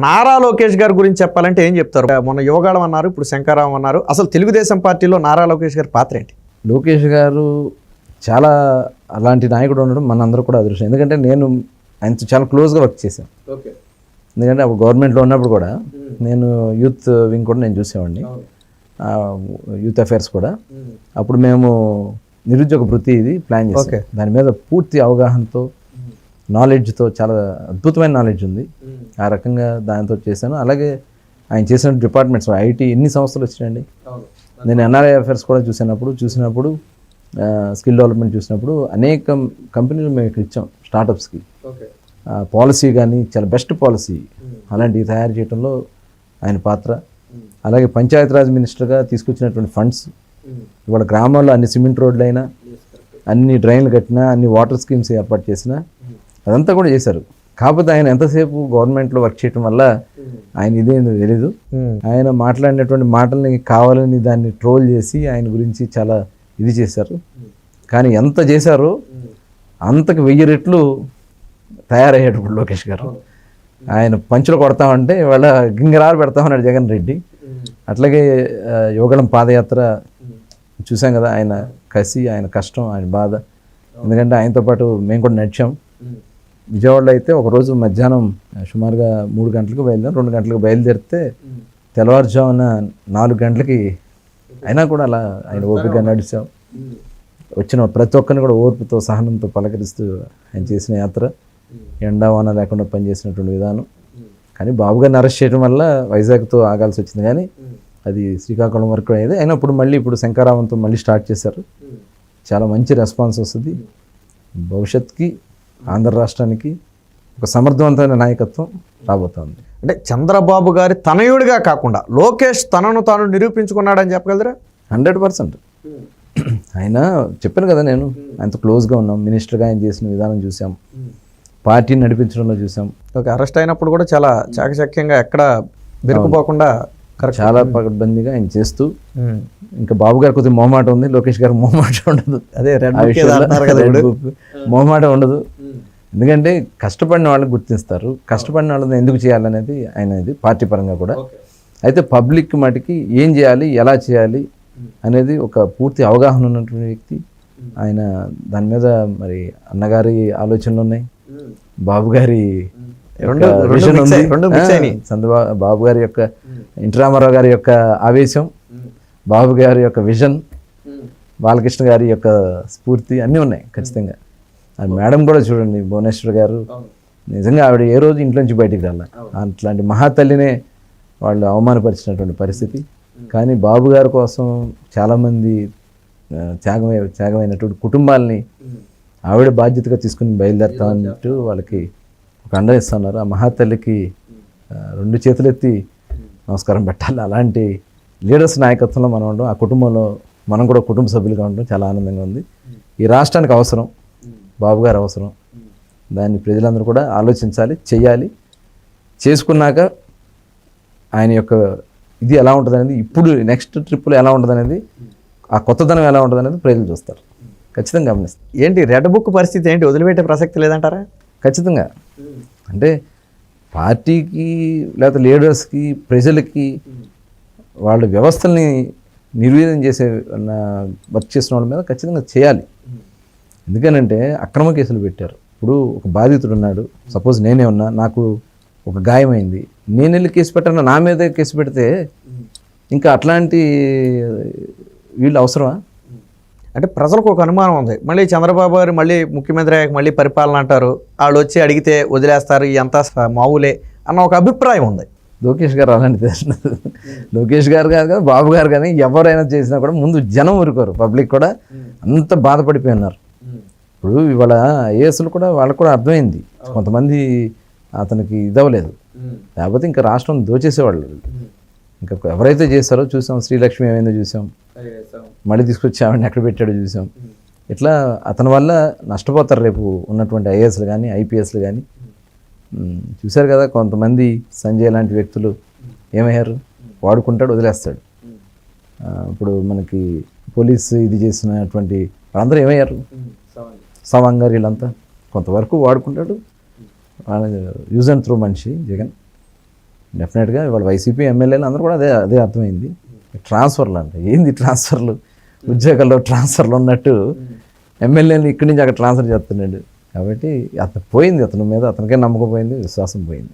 నారా లోకేష్ గారి గురించి చెప్పాలంటే ఏం చెప్తారు? మొన్న యోగాళం అన్నారు, ఇప్పుడు శంకరరావు అన్నారు. అసలు తెలుగుదేశం పార్టీలో నారా లోకేష్ గారి పాత్ర ఏంటి? లోకేష్ గారు చాలా అలాంటి నాయకుడు ఉండడం మనందరూ కూడా అదృష్టం. ఎందుకంటే నేను ఆయనతో చాలా క్లోజ్గా వర్క్ చేశాను. ఎందుకంటే అప్పుడు గవర్నమెంట్లో ఉన్నప్పుడు కూడా నేను యూత్ వింగ్ కూడా నేను చూసేవాడిని, యూత్ అఫైర్స్ కూడా. అప్పుడు మేము నిరుద్యోగ వృత్తి ఇది ప్లాన్ చేసాం. దాని మీద పూర్తి అవగాహనతో, నాలెడ్జ్తో, చాలా అద్భుతమైన నాలెడ్జ్ ఉంది. ఆ రకంగా దానితో చేశాను. అలాగే ఆయన చేసిన డిపార్ట్మెంట్స్, ఐటీ ఎన్ని సంస్థలు వచ్చినాయండి. నేను ఎన్ఆర్ఐ అఫైర్స్ కూడా చూసినప్పుడు స్కిల్ డెవలప్మెంట్ చూసినప్పుడు అనేక కంపెనీలు మేము ఇక్కడ ఇచ్చాం స్టార్టప్స్కి. పాలసీ కానీ చాలా బెస్ట్ పాలసీ అలాంటివి తయారు చేయడంలో ఆయన పాత్ర. అలాగే పంచాయతీరాజ్ మినిస్టర్గా తీసుకొచ్చినటువంటి ఫండ్స్, ఇవాళ గ్రామాల్లో అన్ని సిమెంట్ రోడ్లు అయినా, అన్ని డ్రైన్లు కట్టినా, అన్ని వాటర్ స్కీమ్స్ ఏర్పాటు చేసినా అదంతా కూడా చేశారు. కాకపోతే ఆయన ఎంతసేపు గవర్నమెంట్లో వర్క్ చేయడం వల్ల ఆయన ఇదేందో తెలీదు. ఆయన మాట్లాడినటువంటి మాటల్ని కావాలని దాన్ని ట్రోల్ చేసి ఆయన గురించి చాలా ఇది చేశారు. కానీ ఎంత చేశారో అంతకు 1000 రెట్లు తయారయ్యాడు ఇప్పుడు లోకేష్ గారు. ఆయన పంచులు కొడతామంటే ఇవాళ గింగరాలు పెడతామన్నాడు జగన్ రెడ్డి. అట్లాగే యోగళం పాదయాత్ర చూసాం కదా, ఆయన కసి, ఆయన కష్టం, ఆయన బాధ. ఎందుకంటే ఆయనతో పాటు మేము కూడా నడిచాం. విజయవాడలో అయితే ఒకరోజు మధ్యాహ్నం సుమారుగా 3 గంటలకు 2 గంటలకు బయలుదేరితే తెల్లవారుజామున 4 గంటలకి అయినా కూడా అలా ఆయన ఓపికగా నడిచాం. వచ్చిన ప్రతి ఒక్కరిని కూడా ఓర్పుతో, సహనంతో పలకరిస్తూ ఆయన చేసిన యాత్ర, ఎండావాన లేకుండా పనిచేసినటువంటి విధానం. కానీ బాబు గారిని అరెస్ట్ చేయడం వల్ల వైజాగ్తో ఆగాల్సి వచ్చింది. కానీ అది శ్రీకాకుళం వరకు అయ్యేది. అయినా ఇప్పుడు శంకరరావుతో మళ్ళీ స్టార్ట్ చేశారు. చాలా మంచి రెస్పాన్స్ వస్తుంది. భవిష్యత్తుకి ఆంధ్ర రాష్ట్రానికి ఒక సమర్థవంతమైన నాయకత్వం రాబోతోంది. అంటే చంద్రబాబు గారి తనయుడిగా కాకుండా లోకేష్ తనను తాను నిరూపించుకున్నాడని చెప్పగలరా? 100%. ఆయన చెప్పాను కదా, నేను ఆయనతో క్లోజ్గా ఉన్నాం. మినిస్టర్గా ఆయన చేసిన విధానం చూసాం, పార్టీని నడిపించడంలో చూసాం. అరెస్ట్ అయినప్పుడు కూడా చాలా చాకచక్యంగా, ఎక్కడ బెరుకుపోకుండా చాలా పకడ్బందీగా ఆయన చేస్తూ, ఇంకా బాబు గారు కొద్దిగా మొహమాట ఉంది, లోకేష్ గారు మొహమాట ఉండదు. అదే మొహమాట ఉండదు. ఎందుకంటే కష్టపడిన వాళ్ళని గుర్తిస్తారు, కష్టపడిన వాళ్ళని ఎందుకు చేయాలనేది ఆయనది పార్టీ పరంగా కూడా. అయితే పబ్లిక్ మటుకి ఏం చేయాలి, ఎలా చేయాలి అనేది ఒక పూర్తి అవగాహన ఉన్నటువంటి వ్యక్తి ఆయన. దాని మీద మరి అన్నగారి ఆలోచనలు ఉన్నాయి, బాబు గారి విజన్ ఉంది, బాబు గారి యొక్క ఎన్టీ రామారావు గారి యొక్క ఆవేశం, బాబు గారి యొక్క విజన్, బాలకృష్ణ గారి యొక్క స్ఫూర్తి అన్నీ ఉన్నాయి ఖచ్చితంగా. మేడం కూడా చూడండి, భువనేశ్వర్ గారు, నిజంగా ఆవిడ ఏ రోజు ఇంట్లోంచి బయటికి రాల. అట్లాంటి మహాతల్లినే వాళ్ళు అవమానపరిచినటువంటి పరిస్థితి. కానీ బాబు గారి కోసం చాలామంది త్యాగమైనటువంటి కుటుంబాలని ఆవిడ బాధ్యతగా తీసుకుని బయలుదేరుతామన్నట్టు వాళ్ళకి ఒక అండ ఇస్తున్నారు. ఆ మహాతల్లికి 2 చేతులెత్తి నమస్కారం పెట్టాలి. అలాంటి లీడర్స్ నాయకత్వంలో మనం ఉండడం, ఆ కుటుంబంలో మనం కూడా కుటుంబ సభ్యులుగా ఉండడం చాలా ఆనందంగా ఉంది. ఈ రాష్ట్రానికి అవసరం, బాబు గారు అవసరం. దాన్ని ప్రజలందరూ కూడా ఆలోచించాలి, చెయ్యాలి. చేసుకున్నాక ఆయన యొక్క ఇది ఎలా ఉంటుంది అనేది, ఇప్పుడు నెక్స్ట్ ట్రిప్లో ఎలా ఉంటుంది అనేది, ఆ కొత్తదనం ఎలా ఉంటుంది అనేది ప్రజలు చూస్తారు, ఖచ్చితంగా గమనిస్తారు. ఏంటి రెడ్ బుక్ పరిస్థితి ఏంటి? వదిలిపెట్టే ప్రసక్తి లేదంటారా? ఖచ్చితంగా. అంటే పార్టీకి లేకపోతే లీడర్స్కి, ప్రజలకి వాళ్ళ వ్యవస్థల్ని నిర్వీర్యం చేసే వర్క్ చేసిన వాళ్ళ మీద ఖచ్చితంగా చేయాలి. ఎందుకనంటే అక్రమ కేసులు పెట్టారు. ఇప్పుడు ఒక బాధితుడు ఉన్నాడు, సపోజ్ నేనే ఉన్నా, నాకు ఒక గాయమైంది, నేను వెళ్ళి కేసు పెట్టాను, నా మీదే కేసు పెడితే ఇంకా అట్లాంటి వీళ్ళు అవసరమా? అంటే ప్రజలకు ఒక అనుమానం ఉంది, మళ్ళీ చంద్రబాబు గారు మళ్ళీ ముఖ్యమంత్రి అయ్యాక మళ్ళీ పరిపాలన అంటారు, వాళ్ళు వచ్చి అడిగితే వదిలేస్తారు, ఇదంతా మామూలే అన్న ఒక అభిప్రాయం ఉంది. లోకేష్ గారు అలాంటిది. లోకేష్ గారు కాదు కదా, బాబు గారు కానీ ఎవరైనా చేసినా కూడా ముందు జనం ఊరుకోరు, పబ్లిక్ కూడా అంత బాధపడిపోయి ఉన్నారు. ఇప్పుడు ఇవాళ ఐఏఎస్లు కూడా వాళ్ళకు కూడా అర్థమైంది, కొంతమంది అతనికి ఇదవ్వలేదు, లేకపోతే ఇంకా రాష్ట్రం దోచేసేవాళ్ళు. ఇంకా ఎవరైతే చేస్తారో చూసాం, శ్రీలక్ష్మి ఏమైందో చూసాం, మళ్ళీ తీసుకొచ్చి ఆవిడని ఎక్కడ పెట్టాడో చూసాం. ఇట్లా అతని వల్ల నష్టపోతారు రేపు ఉన్నటువంటి ఐఏఎస్లు కానీ, ఐపీఎస్లు కానీ. చూశారు కదా, కొంతమంది సంజయ్ లాంటి వ్యక్తులు ఏమయ్యారు, వాడుకుంటాడు, వదిలేస్తాడు. ఇప్పుడు మనకి పోలీసు ఇది చేసినటువంటి వాళ్ళందరూ ఏమయ్యారు, సవాంగ్ గారు, వీళ్ళంతా కొంతవరకు వాడుకుంటాడు. యూజ్ అండ్ త్రూ మనిషి జగన్. డెఫినెట్గా ఇవాళ వైసీపీ ఎమ్మెల్యేలు అందరూ కూడా అదే అర్థమైంది. ట్రాన్స్ఫర్లు అంటే ఏంది ట్రాన్స్ఫర్లు, ఉద్యోగాల్లో ట్రాన్స్ఫర్లు ఉన్నట్టు ఎమ్మెల్యేని ఇక్కడి నుంచి అక్కడ ట్రాన్స్ఫర్ చేస్తున్నాడు. కాబట్టి అతను పోయింది, అతని మీద అతనికే నమ్మకం పోయింది, విశ్వాసం పోయింది.